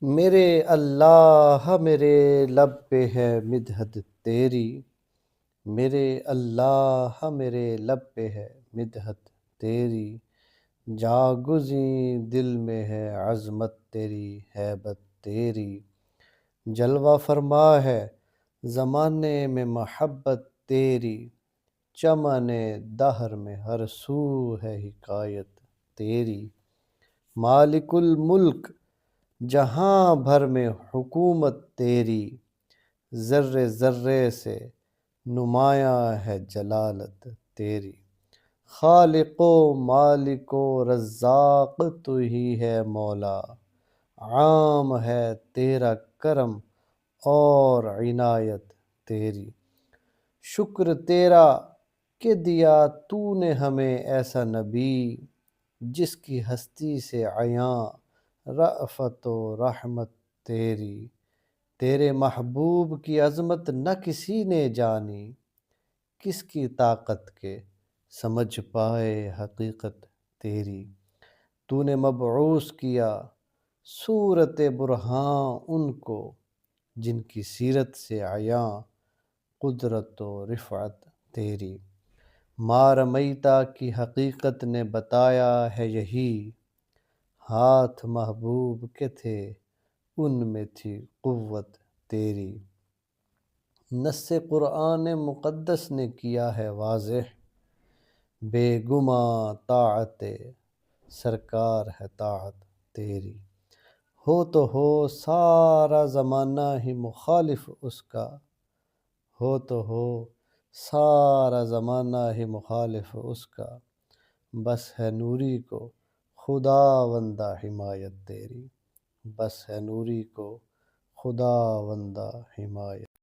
میرے اللہ میرے لب پہ ہے مدحت تیری، میرے اللہ میرے لب پہ ہے مدحت تیری، جاگزیں دل میں ہے عظمت تیری ہیبت تیری، جلوہ فرما ہے زمانے میں محبت تیری، چمن دہر میں ہر سو ہے حکایت تیری، مالک الملک جہاں بھر میں حکومت تیری، ذرے ذرے سے نمایاں ہے جلالت تیری، خالق و مالک و رزاق تو ہی ہے مولا، عام ہے تیرا کرم اور عنایت تیری، شکر تیرا کہ دیا تو نے ہمیں ایسا نبی، جس کی ہستی سے عیاں رأفت و رحمت تیری، تیرے محبوب کی عظمت نہ کسی نے جانی، کس کی طاقت کے سمجھ پائے حقیقت تیری، تو نے مبعوث کیا صورت برہاں ان کو، جن کی سیرت سے عیاں قدرت و رفعت تیری، ما رمیتا کی حقیقت نے بتایا ہے یہی، ہاتھ محبوب کے تھے ان میں تھی قوت تیری، نص قرآن مقدس نے کیا ہے واضح، بے گماں طاعت سرکار ہے طاعت تیری، ہو سارا زمانہ ہی مخالف اس کا، ہو سارا زمانہ ہی مخالف اس کا، بس ہے نوری کو خدا وندہ حمایت تیری، بس ہے نوری کو خدا وندہ حمایت